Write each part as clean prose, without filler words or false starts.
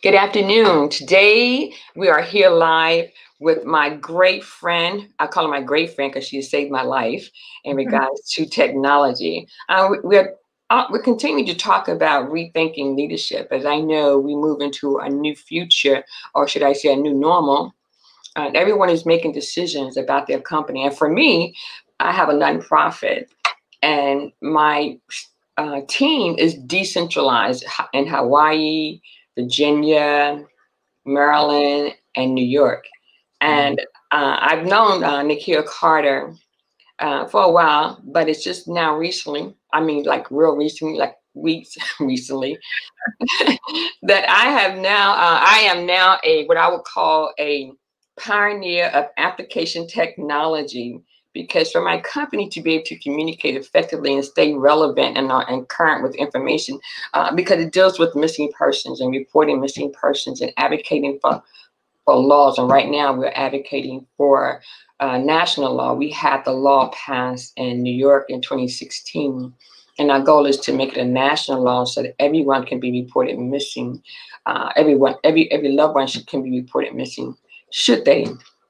Good afternoon. Today we are here live with my great friend. I call her my great friend because she saved my life in regards to technology. We're continuing to talk about rethinking leadership, as I know we move into a new future, or should I say a new normal. Everyone is making decisions about their company. And for me, I have a nonprofit, and my team is decentralized in Hawaii, Virginia, Maryland, and New York. And I've known Nakia Carter for a while, but it's just now recently, I mean, like real recently, like weeks recently, that I am now what I would call a pioneer of application technology, because for my company to be able to communicate effectively and stay relevant and current with information, because it deals with missing persons and reporting missing persons and advocating for laws. And right now we're advocating for national law. We had the law passed in New York in 2016. And our goal is to make it a national law so that everyone can be reported missing. Every loved one can be reported missing should they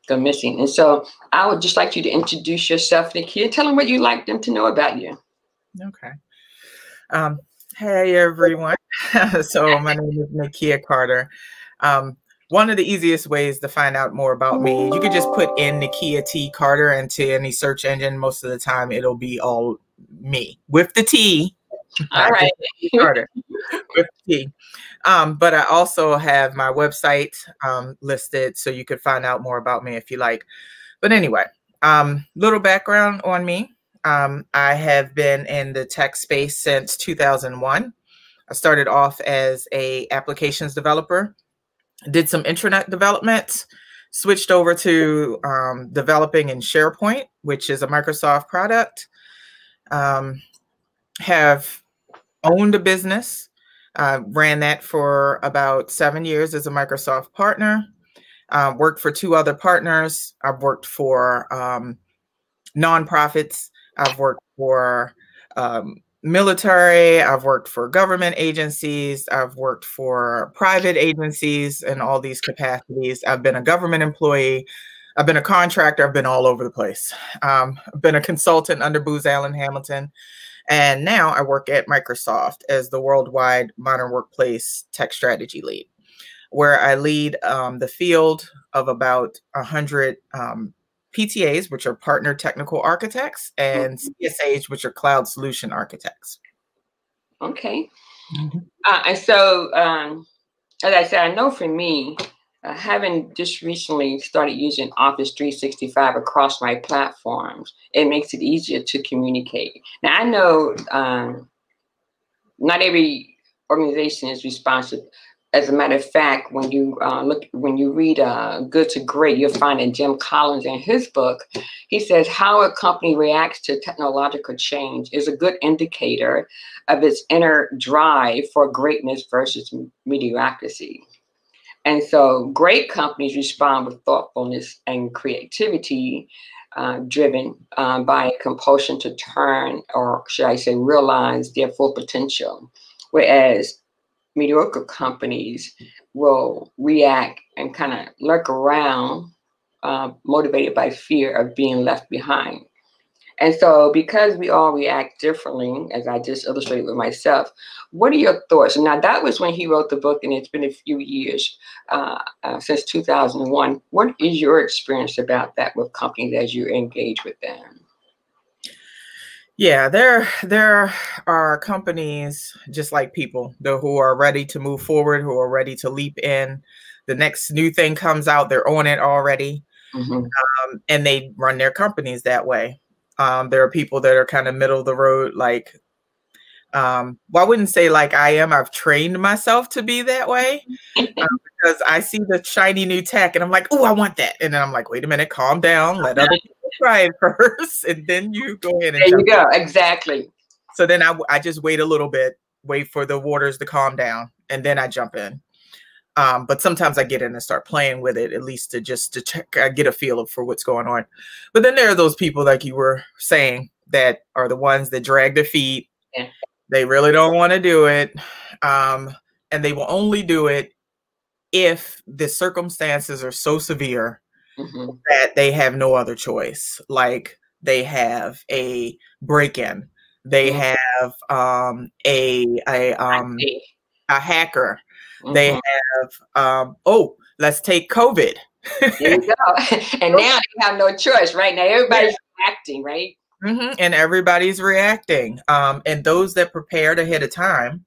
go missing. And so I would just like you to introduce yourself, Nakia. Tell them what you'd like them to know about you. Okay. Hey, everyone. So my name is Nakia Carter. One of the easiest ways to find out more about me, you could just put in Nakia T. Carter into any search engine. Most of the time, it'll be all me with the T. All right. Carter with the T. But I also have my website listed, so you could find out more about me if you like. But anyway, little background on me. I have been in the tech space since 2001. I started off as an applications developer, did some intranet development, switched over to developing in SharePoint, which is a Microsoft product. Have owned a business, ran that for about 7 years as a Microsoft partner, worked for 2 other partners. I've worked for nonprofits. I've worked for military. I've worked for government agencies. I've worked for private agencies in all these capacities. I've been a government employee. I've been a contractor. I've been all over the place. I've been a consultant under Booz Allen Hamilton. And now I work at Microsoft as the worldwide modern workplace tech strategy lead, where I lead the field of about 100 PTAs, which are partner technical architects, and CSAs, which are cloud solution architects. Okay. And so, as I said, I know for me, having just recently started using Office 365 across my platforms, it makes it easier to communicate. Now, I know not every organization is responsive. As a matter of fact, when you read Good to Great, you'll find in Jim Collins in his book, he says how a company reacts to technological change is a good indicator of its inner drive for greatness versus mediocrity. And so great companies respond with thoughtfulness and creativity, driven by a compulsion to turn, or should I say, realize their full potential. Whereas mediocre companies will react and kind of lurk around, motivated by fear of being left behind. And so because we all react differently, as I just illustrated with myself, what are your thoughts? Now, that was when he wrote the book, and it's been a few years since 2001. What is your experience about that with companies as you engage with them? Yeah, there are companies just like people who are ready to move forward, who are ready to leap in. The next new thing comes out, they're on it already, and they run their companies that way. There are people that are kind of middle of the road, like, well, I wouldn't say like I am. I've trained myself to be that way because I see the shiny new tech and I'm like, oh, I want that. And then I'm like, wait a minute, calm down. Let other people try it first. And then you go ahead and there you go. Exactly. So then I just wait a little bit, wait for the waters to calm down, and then I jump in. But sometimes I get in and start playing with it, at least to check, I get a feel for what's going on. But then there are those people, like you were saying, that are the ones that drag their feet. Yeah. They really don't want to do it. And they will only do it if the circumstances are so severe Mm-hmm. that they have no other choice. Like they have a break-in, they Mm-hmm. have I see. a hacker, they Mm-hmm. have oh, let's take COVID. There you go. And now they have no choice, right? Now Yeah. everybody's acting, right? And everybody's reacting. And those that prepared ahead of time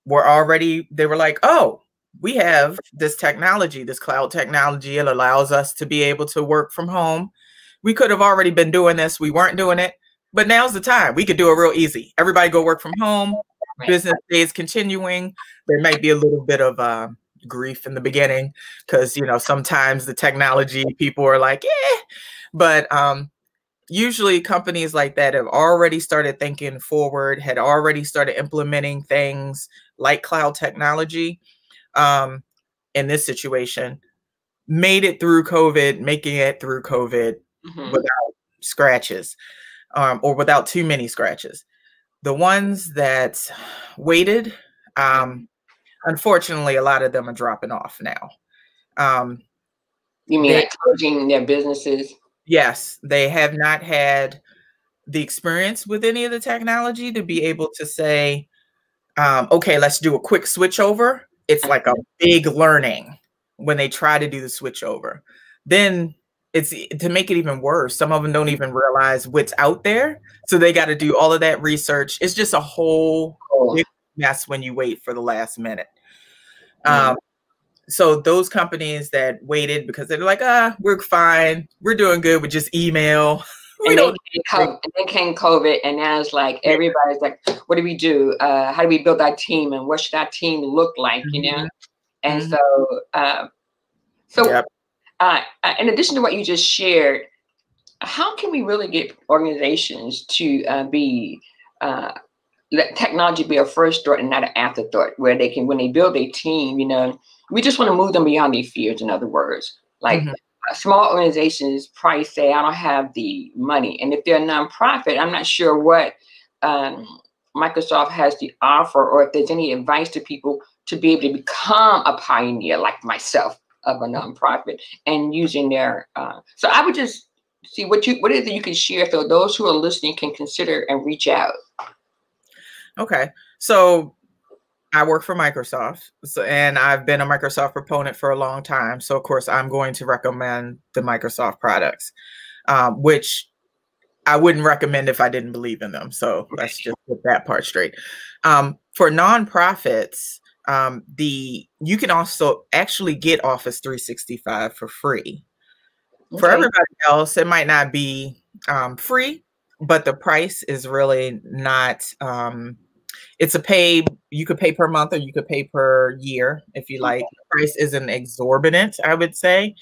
were already, they were like, oh, we have this technology, this cloud technology. It allows us to be able to work from home. We could have already been doing this. We weren't doing it, but now's the time. We could do it real easy. Everybody go work from home. Right. Business days continuing. There might be a little bit of grief in the beginning because, you know, sometimes the technology people are like, eh, but usually companies like that have already started thinking forward, had already started implementing things like cloud technology. In this situation, made it through COVID, making it through COVID Mm-hmm. without scratches, or without too many scratches. The ones that waited, unfortunately, a lot of them are dropping off now. You mean They, like closing their businesses? yes, they have not had the experience with any of the technology to be able to say, okay, let's do a quick switch over. It's like a big learning when they try to do the switch over. Then it's to make it even worse. Some of them don't even realize what's out there. So they got to do all of that research. It's just a whole Oh, big mess when you wait for the last minute. yeah. So those companies that waited because they're like, we're fine. We're doing good with just email. We And then don't. came COVID, and now it's like everybody's like, "What do we do? How do we build our team? And what should our team look like?" You know. And Mhm. so Yep. in addition to what you just shared, how can we really get organizations to be let technology be a first thought and not an afterthought, where they can, when they build a team, you know, we just want to move them beyond their fears. In other words, like Mhm. small organizations probably say, "I don't have the money," and if they're a nonprofit, I'm not sure what um, Microsoft has to offer, or if there's any advice to people to be able to become a pioneer like myself of a nonprofit and using their. So I would just see what is it you can share so those who are listening can consider and reach out. Okay. So I work for Microsoft, and I've been a Microsoft proponent for a long time. So, of course, I'm going to recommend the Microsoft products, which I wouldn't recommend if I didn't believe in them. So let's just get that part straight. For nonprofits, you can also actually get Office 365 for free. For Okay. everybody else, it might not be free, but the price is really not. It's a pay. You could pay per month or you could pay per year if you like. The price isn't exorbitant, I would say.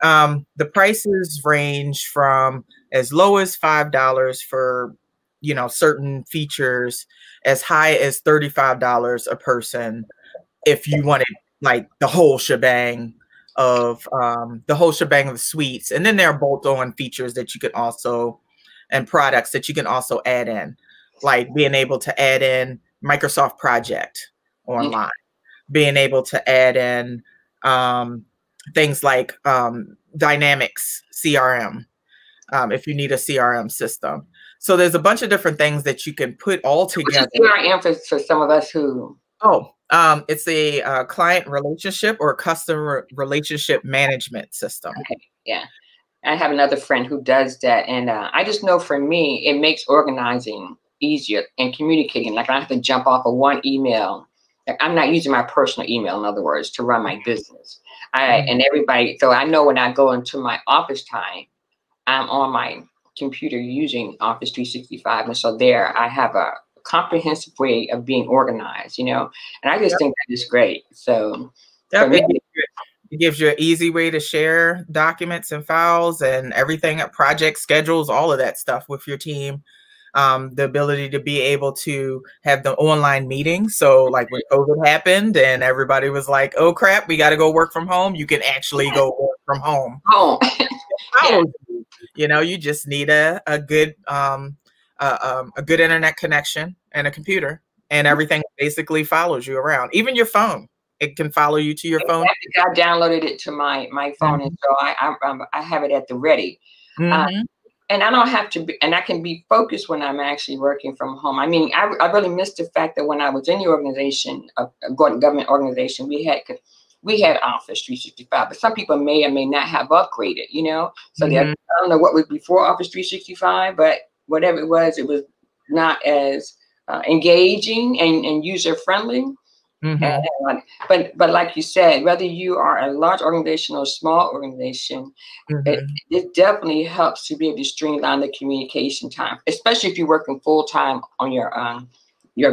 The prices range from as low as $5 for, you know, certain features, as high as $35 a person if you wanted like the whole shebang of the suites. And then there are bolt-on features that you could also, and products that you can also add in, like being able to add in Microsoft Project online, being able to add in things like Dynamics CRM, if you need a CRM system. So there's a bunch of different things that you can put all What's together. CRM for some of us who? Oh, it's a client relationship or customer relationship management system. Okay, yeah. I have another friend who does that, and I just know for me, it makes organizing easier and communicating. Like I don't have to jump off of one email. Like I'm not using my personal email, in other words, to run my business. And everybody, so I know when I go into my office time, I'm on my computer using Office 365, and so there I have a comprehensive way of being organized, you know. And I just Yep. think that is great. So for Yep. me, It gives you an easy way to share documents and files and everything, project schedules, all of that stuff with your team. The ability to be able to have the online meetings. So like when COVID happened and everybody was like, oh crap, we got to go work from home. You can actually go work from home. home, yeah. You know, you just need a good internet connection and a computer, and everything basically follows you around. Even your phone. it can follow you to your phone? I downloaded it to my phone, and so I have it at the ready. And I don't have to be, and I can be focused when I'm actually working from home. I mean, I really missed the fact that when I was in the organization, a government organization, we had Office 365, but some people may or may not have upgraded, you know? So I don't know what was before Office 365, but whatever it was not as engaging and user-friendly. But like you said, whether you are a large organization or a small organization, it definitely helps to be able to streamline the communication time, especially if you're working full time on your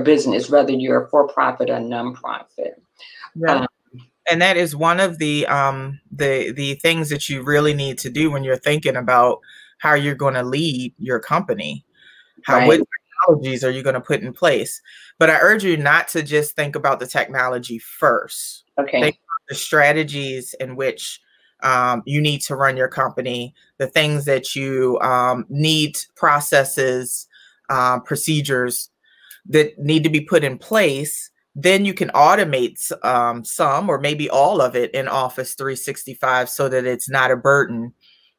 business, whether you're a for-profit or non-profit. Yeah. And that is one of the things that you really need to do when you're thinking about how you're going to lead your company. What technologies are you going to put in place? But I urge you not to just think about the technology first. Okay. Think about the strategies in which you need to run your company, the things that you need, processes, procedures that need to be put in place. Then you can automate some or maybe all of it in Office 365 so that it's not a burden.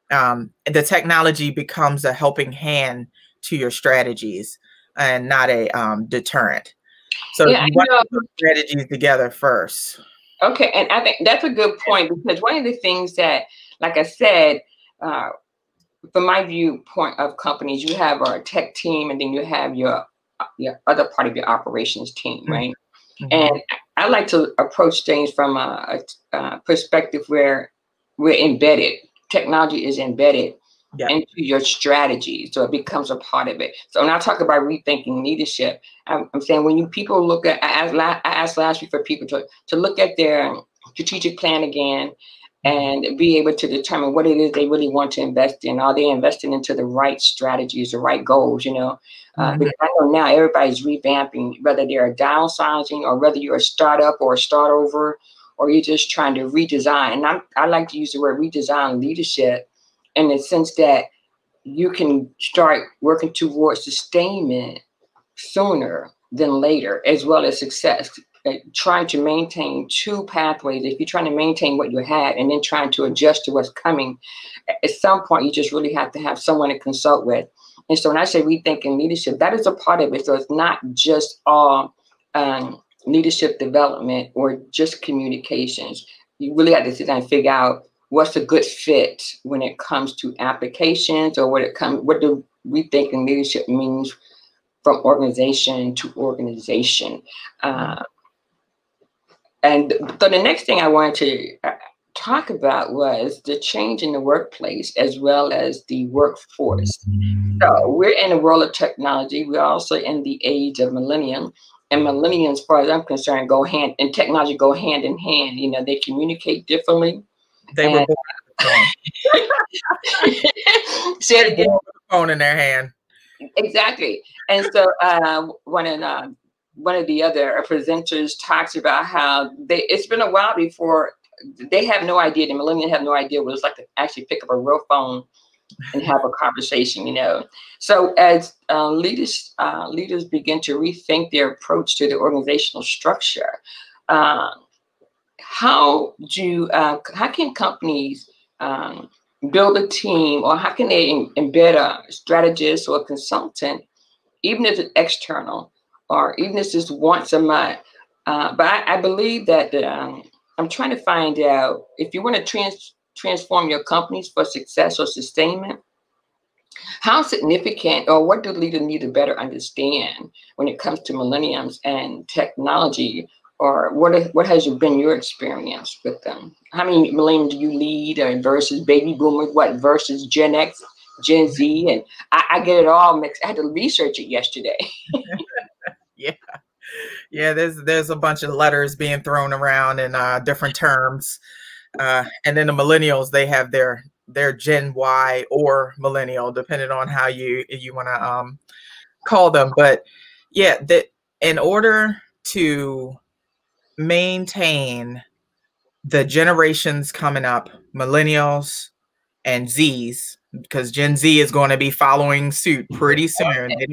The technology becomes a helping hand to your strategies and not a deterrent. So you want to put strategies together first. Okay, and I think that's a good point, because one of the things that, like I said, from my viewpoint of companies, you have our tech team, and then you have your other part of your operations team, right? And I like to approach things from a perspective where we're embedded. Technology is embedded into your strategy, so it becomes a part of it. So when I talk about rethinking leadership, I'm saying when people look at, I asked last week for people to look at their strategic plan again and be able to determine what it is they really want to invest in. Are they investing into the right strategies, the right goals, you know? Because I know now everybody's revamping, whether they're downsizing or whether you're a startup or a start over, or you're just trying to redesign. And I like to use the word redesign leadership in the sense that you can start working towards sustainment sooner than later, as well as success. Trying to maintain two pathways. If you're trying to maintain what you had and then trying to adjust to what's coming, at some point you just really have to have someone to consult with. And so when I say rethinking leadership, that is a part of it. So it's not just all leadership development or just communications. You really have to sit down and figure out what's a good fit when it comes to applications, or what do rethinking leadership means from organization to organization. And so the next thing I wanted to talk about was the change in the workplace as well as the workforce. So we're in a world of technology. We're also in the age of millennium. And millennials, as far as I'm concerned, technology go hand in hand. You know, they communicate differently. They were born with the phone. Say it again. With the phone in their hand. Exactly. And so one of the other presenters talks about how it's been a while before they have no idea, the millennials have no idea what it's like to actually pick up a real phone and have a conversation, you know. So as leaders begin to rethink their approach to the organizational structure, how can companies build a team, or how can they embed a strategist or a consultant, even if it's external, or even if it's once a month? But I believe that I'm trying to find out if you want to transform your companies for success or sustainment, how significant, or what do leaders need to better understand when it comes to millennials and technology, or what has been your experience with them? How many millennials do you lead, versus baby boomers, versus Gen X, Gen Z? And I get it all mixed. I had to research it yesterday. Yeah, there's a bunch of letters being thrown around in different terms. And then the millennials, they have their Gen Y or millennial, depending on how you want to call them. But yeah, in order to maintain the generations coming up, millennials and Zs, because Gen Z is going to be following suit pretty soon. They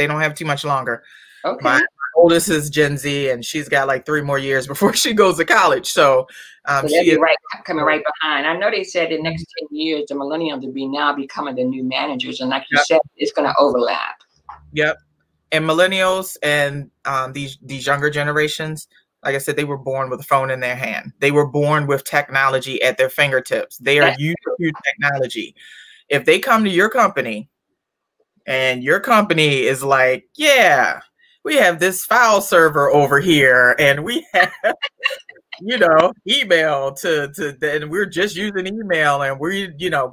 don't have too much longer. Okay. My oldest is Gen Z, and she's got like 3 more years before she goes to college. So they'll she be is coming right behind. I know they said the next 10 years, the millennials will be now becoming the new managers. And like you said, it's going to overlap. Yep. And millennials and these younger generations, like I said, they were born with a phone in their hand. They were born with technology at their fingertips. They are used to technology. If they come to your company and your company is like, yeah, we have this file server over here and we have, email and we're just using email, and we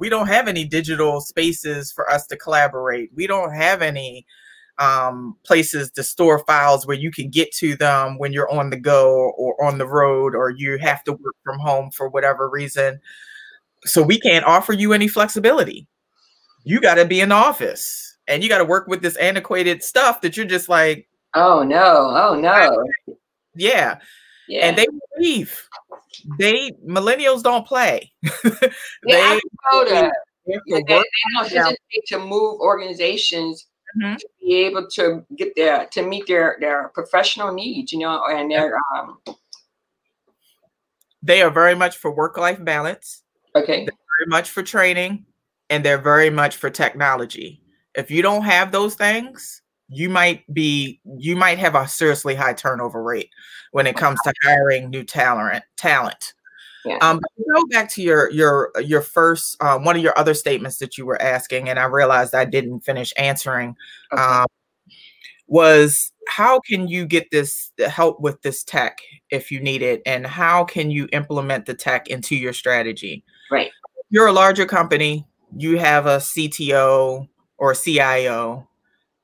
don't have any digital spaces for us to collaborate. We don't have any places to store files where you can get to them when you're on the go or on the road, or you have to work from home for whatever reason. So we can't offer you any flexibility. You got to be in the office and you got to work with this antiquated stuff that you're just like, oh no. Yeah. And they leave. Millennials don't play. They don't hesitate to move organizations to be able to get to meet their professional needs, and their they are very much for work-life balance. Okay. They're very much for training, and they're very much for technology. If you don't have those things, you might have a seriously high turnover rate when it comes to hiring new talent. Yeah. Go back to your first one of your other statements that you were asking, and I realized I didn't finish answering. Okay. Was how can you get this help with this tech if you need it, and how can you implement the tech into your strategy? Right. You're a larger company. You have a CTO or a CIO.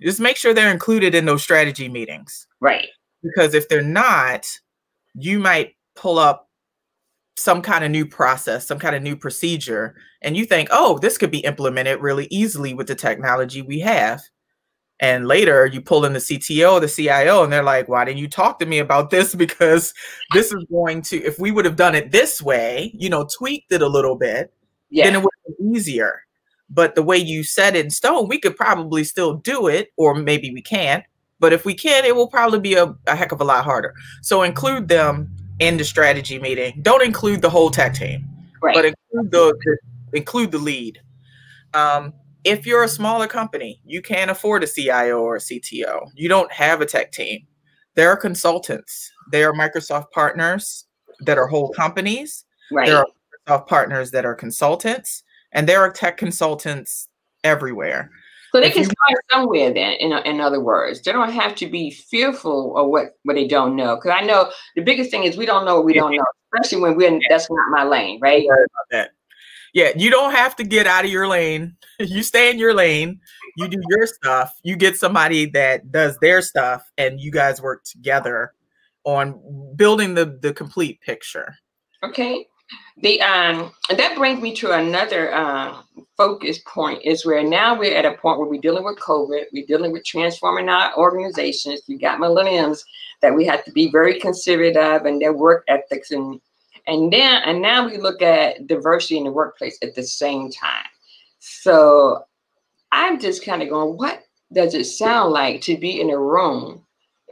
Just make sure they're included in those strategy meetings. Right. Because if they're not, you might pull up some kind of new process, some kind of new procedure, and you think, oh, this could be implemented really easily with the technology we have. And later you pull in the CTO, the CIO, and they're like, why didn't you talk to me about this? Because this is going to, if we would have done it this way, tweaked it a little bit, then it would have been easier. But the way you set it in stone, we could probably still do it, or maybe we can't. But if we can, it will probably be a heck of a lot harder. So include them in the strategy meeting. Don't include the whole tech team, but include the lead. If you're a smaller company, you can't afford a CIO or a CTO. You don't have a tech team. There are consultants. There are Microsoft partners that are whole companies. Right. There are Microsoft partners that are consultants, and there are tech consultants everywhere. So they can start somewhere then, in other words. They don't have to be fearful of what they don't know. Because I know the biggest thing is we don't know what we don't know, especially when that's not my lane, right? Yeah, you don't have to get out of your lane. You stay in your lane. You do your stuff. You get somebody that does their stuff, and you guys work together on building the complete picture. Okay. And that brings me to another focus point, is where now we're at a point where we're dealing with COVID, we're dealing with transforming our organizations. You got millennials that we have to be very considerate of, and their work ethics, and now we look at diversity in the workplace at the same time. So I'm just kind of going, what does it sound like to be in a room?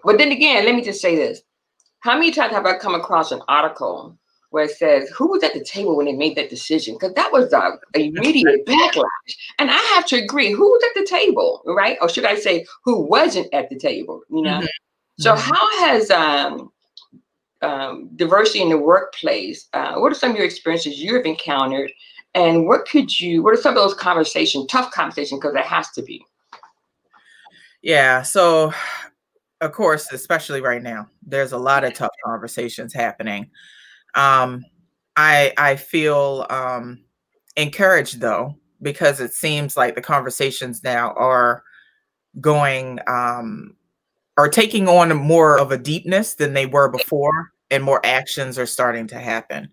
But then again, let me just say this. How many times have I come across an article where it says, who was at the table when they made that decision? Because that was the immediate backlash. And I have to agree, who was at the table, right? Or should I say, who wasn't at the table, Mm-hmm. So how has diversity in the workplace, what are some of your experiences you have encountered? And what are some of those conversations, tough conversations, because it has to be? Yeah, so of course, especially right now, there's a lot of tough conversations happening. I feel encouraged though, because it seems like the conversations now are taking on more of a deepness than they were before, and more actions are starting to happen.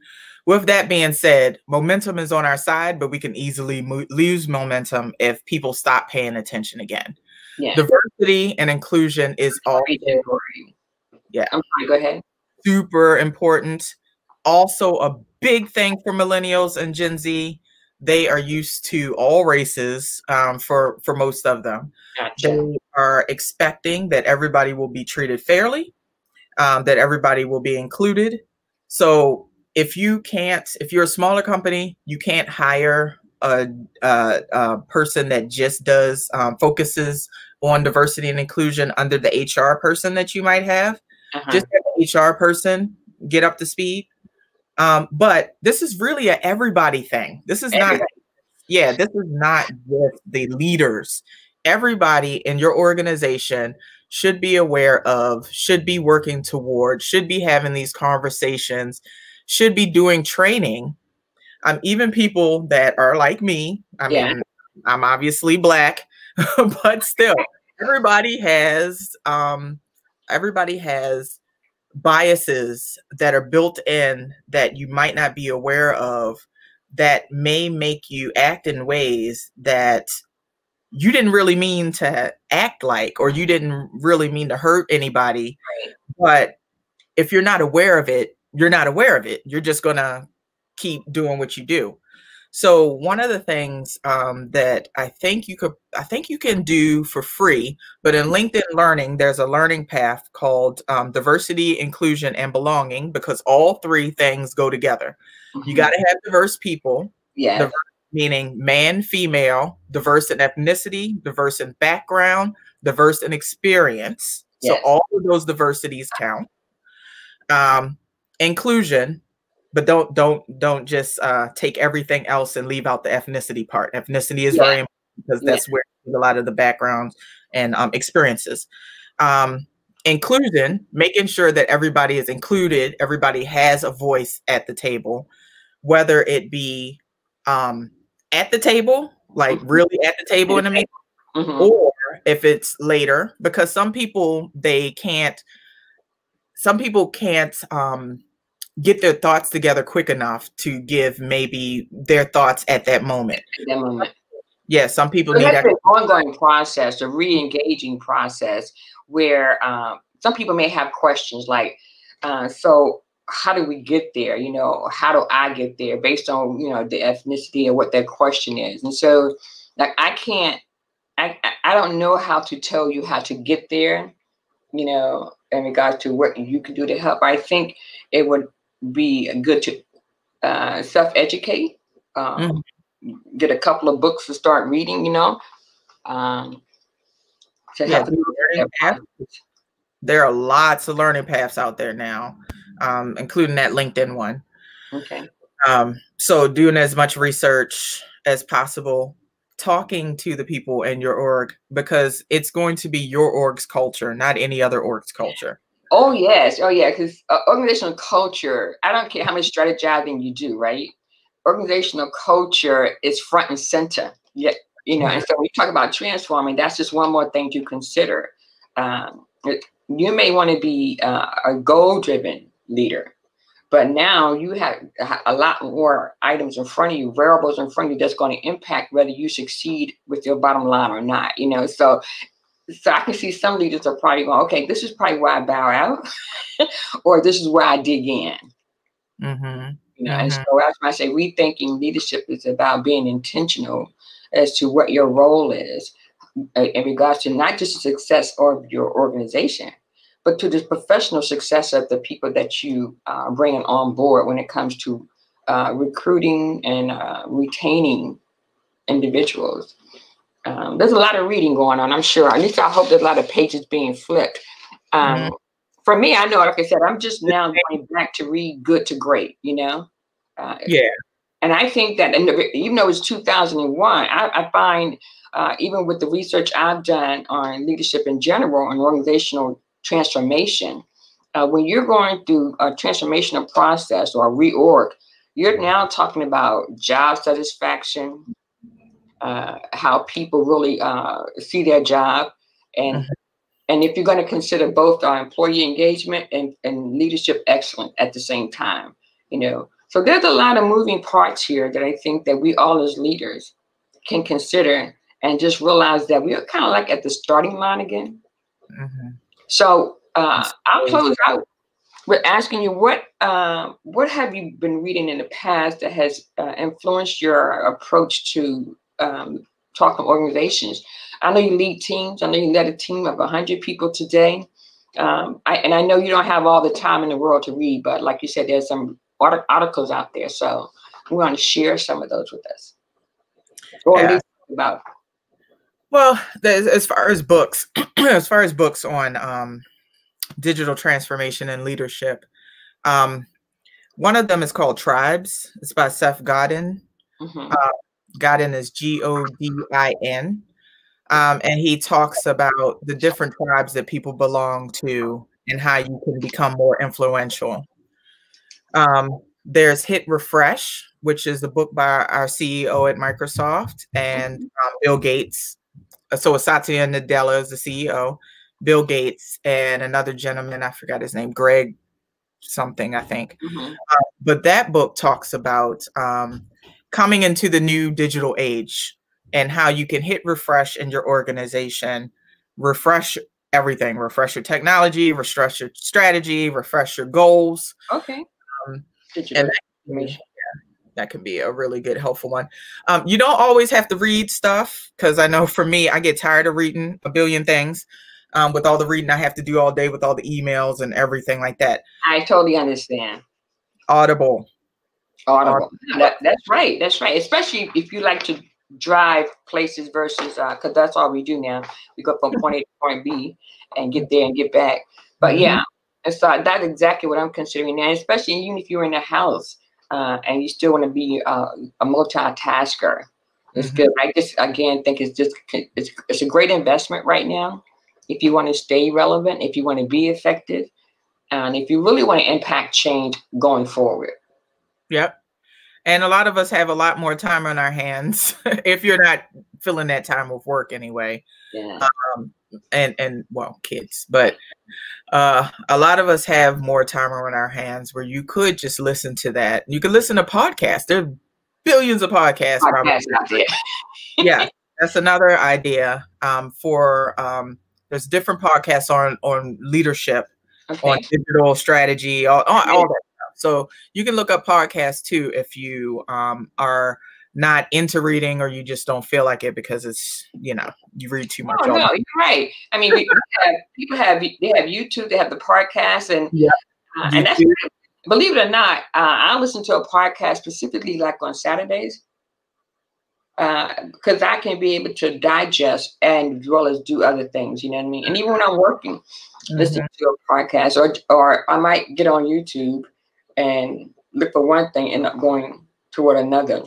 With that being said, momentum is on our side, but we can easily lose momentum if people stop paying attention again. Yeah. Diversity and inclusion is also, I'm sorry, go ahead. Super important. Also a big thing for millennials and Gen Z. They are used to all races for most of them. Gotcha. They are expecting that everybody will be treated fairly, that everybody will be included. So if you're a smaller company, you can't hire a person that just does focuses on diversity and inclusion under the HR person that you might have. Just have an HR person get up to speed. But this is really a everybody thing. This is not, this is not just the leaders. Everybody in your organization should be aware of, should be working toward, should be having these conversations, should be doing training. Even people that are like me. I mean, I'm obviously Black, but still, everybody has biases that are built in that you might not be aware of, that may make you act in ways that you didn't really mean to act like, or you didn't really mean to hurt anybody. Right. But if you're not aware of it, you're not aware of it. You're just gonna keep doing what you do. So one of the things that I think you can do for free, but in LinkedIn Learning, there's a learning path called diversity, inclusion, and belonging, because all three things go together. You got to have diverse people, diverse, meaning man, female, diverse in ethnicity, diverse in background, diverse in experience. So all of those diversities count. Inclusion, but don't just take everything else and leave out the ethnicity part. Ethnicity is very important, because that's where a lot of the backgrounds and experiences. Inclusion, making sure that everybody is included, everybody has a voice at the table, whether it be at the table, like really at the table in a meeting, or if it's later, because some people can't get their thoughts together quick enough to give maybe their thoughts at that moment. Yeah, some people need that. An ongoing process, a re-engaging process, where some people may have questions like, so how do we get there? You know, how do I get there, based on, you know, the ethnicity or what their question is. And so, like, I don't know how to tell you how to get there, you know, in regards to what you can do to help. I think it would be good to self-educate, get a couple of books to start reading, you know, to help. There are lots of learning paths out there now, including that LinkedIn one. Okay. So doing as much research as possible, talking to the people in your org, because it's going to be your org's culture, not any other org's culture. Oh, yes. Oh, yeah. Because organizational culture, I don't care how much strategizing you do, right? Organizational culture is front and center. Yeah, you know, and so when you talk about transforming, that's just one more thing to consider. You may want to be a goal-driven leader, but now you have a lot more items in front of you, variables in front of you, that's going to impact whether you succeed with your bottom line or not. You know, so I can see some leaders are probably going, okay, this is probably where I bow out, or this is where I dig in. You know, and so that's why I say rethinking leadership is about being intentional as to what your role is in regards to not just the success of your organization, but to the professional success of the people that you bring on board when it comes to recruiting and retaining individuals. There's a lot of reading going on, I'm sure. At least I hope there's a lot of pages being flipped. For me, I know, like I said, I'm just now going back to read good to great, you know? And I think that, even though it's 2001, I find even with the research I've done on leadership in general and organizational transformation, when you're going through a transformational process or a reorg, you're now talking about job satisfaction, how people really see their job, and if you're going to consider both employee engagement and leadership excellence at the same time, you know. So there's a lot of moving parts here that I think that we all as leaders can consider and just realize that we are kind of like at the starting line again. So I'll close out with asking you, what have you been reading in the past that has influenced your approach to talking organizations? I know you lead teams. I know you led a team of 100 people today. I know you don't have all the time in the world to read, but like you said, there's some articles out there. So we want to share some of those with us. Or at least about. Well, as far as books, as far as books on digital transformation and leadership, one of them is called Tribes. It's by Seth Godin. Godin is Godin. And he talks about the different tribes that people belong to and how you can become more influential. There's Hit Refresh, which is a book by our CEO at Microsoft and Bill Gates. So Satya Nadella is the CEO, Bill Gates, and another gentleman, I forgot his name, Greg something, I think. But that book talks about coming into the new digital age and how you can hit refresh in your organization, refresh everything, refresh your technology, refresh your strategy, refresh your goals. Okay. And that can be a really good, helpful one. You don't always have to read stuff, because I know for me, I get tired of reading a billion things. With all the reading I have to do all day with all the emails and everything like that. I totally understand. Audible. That's right. That's right. Especially if you like to drive places versus, because that's all we do now. We go from point A to point B and get there and get back. But yeah, and so that's exactly what I'm considering now, especially even if you're in a house and you still want to be a multitasker. It's good. I just, again, think it's a great investment right now. If you want to stay relevant, if you want to be effective, and if you really want to impact change going forward. Yep. And a lot of us have a lot more time on our hands if you're not filling that time with work anyway. Yeah. And well, kids, but a lot of us have more time on our hands where you could just listen to that. You could listen to podcasts. There are billions of podcasts. Out there. Yeah, that's another idea there's different podcasts on leadership, on digital strategy, all that stuff. So you can look up podcasts too if you are not into reading or you just don't feel like it because it's, you read too much. Oh, no, you're right. I mean, people have YouTube, they have the podcast, and and that's, believe it or not, I listen to a podcast specifically like on Saturdays. Because I can be able to digest and as well as do other things, you know what I mean? And even when I'm working, listening to a podcast, or I might get on YouTube and look for one thing and end up going toward another.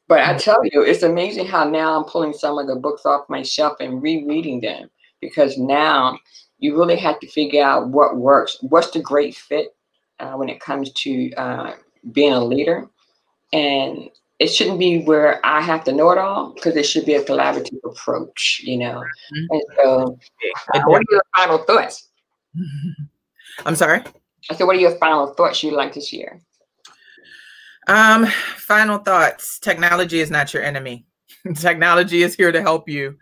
But I tell you, it's amazing how now I'm pulling some of the books off my shelf and rereading them, because now you really have to figure out what works, what's the great fit when it comes to being a leader. And it shouldn't be where I have to know it all, because it should be a collaborative approach, And so, what are your final thoughts? I'm sorry? I said, what are your final thoughts you'd like to share? Final thoughts. Technology is not your enemy. Technology is here to help you.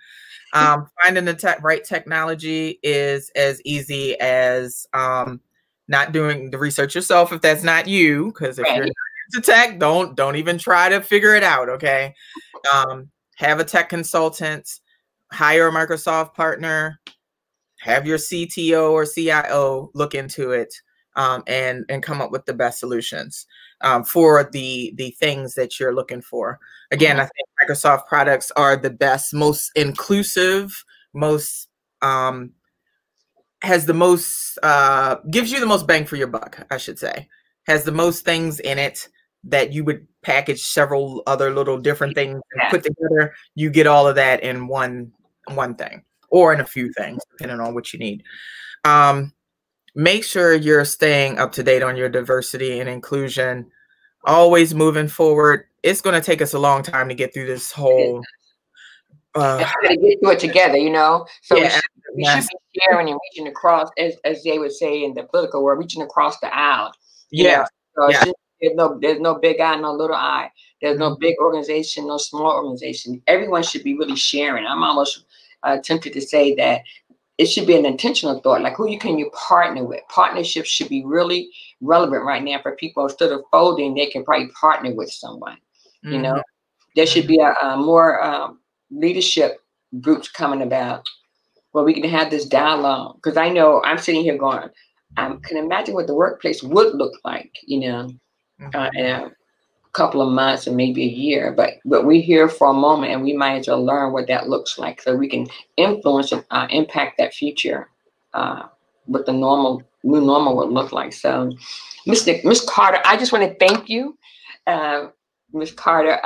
Finding the right technology is as easy as not doing the research yourself if that's not you, because if you're not into tech, don't even try to figure it out. Okay. Have a tech consultant, hire a Microsoft partner, have your CTO or CIO look into it, and come up with the best solutions for the things that you're looking for. Again, I think Microsoft products are the best, most inclusive, most has the most gives you the most bang for your buck, I should say. Has the most things in it that you would package several other little different things and put together. You get all of that in one thing, or in a few things, depending on what you need. Make sure you're staying up to date on your diversity and inclusion, always moving forward. It's going to take us a long time to get through this whole to get through it together, So we should be sharing and reaching across, as they would say in the political world, reaching across the aisle. So there's no big I, no little I. There's no big organization, no small organization. Everyone should be really sharing. I'm almost tempted to say that it should be an intentional thought, like who can you partner with? Partnerships should be really relevant right now for people. Instead of folding, they can probably partner with someone. There should be a more leadership groups coming about where we can have this dialogue. Because I know I'm sitting here going, I can imagine what the workplace would look like, you know, in a couple of months or maybe a year. But we're here for a moment, and we might as well learn what that looks like so we can influence and impact that future, what the new normal would look like. So, Miss Carter, I just want to thank you, Miss Carter.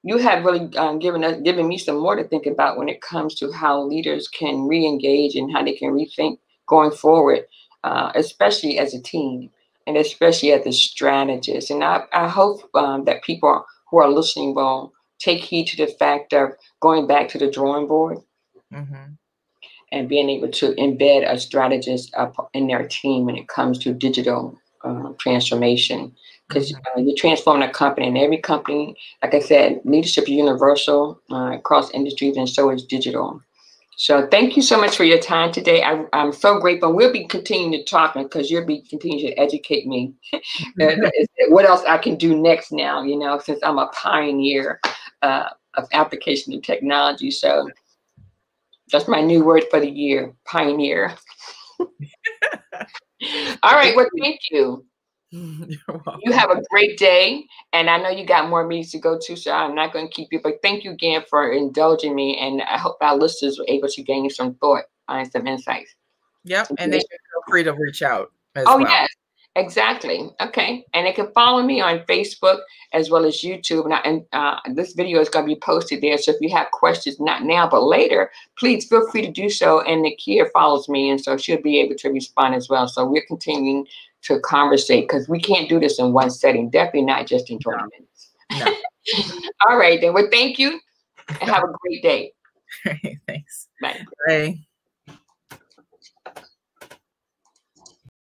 You have really given me some more to think about when it comes to how leaders can re-engage and how they can rethink going forward, especially as a team and especially as a strategist. And I hope that people who are listening will take heed to the fact of going back to the drawing board and being able to embed a strategist up in their team when it comes to digital transformation. Because you're transforming a company, and every company, like I said, leadership is universal across industries, and so is digital. So thank you so much for your time today. I'm so grateful. We'll be continuing to talk because you'll be continuing to educate me what else I can do next now, you know, since I'm a pioneer of application and technology. So that's my new word for the year, pioneer. All right. Well, thank you. You have a great day, and I know you got more meetings to go to, so I'm not going to keep you, but thank you again for indulging me, and I hope our listeners were able to gain some thought and some insights. Yep, and they should feel free to reach out as well. Yes, exactly. Okay, and they can follow me on Facebook as well as YouTube, and this video is going to be posted there, so if you have questions, not now, but later, please feel free to do so, and Nakia follows me, and so she'll be able to respond as well, so we're continuing to conversate because we can't do this in one setting. Definitely not just in 20 minutes. No. All right, then. Well, thank you and have a great day. Thanks. Bye. Bye.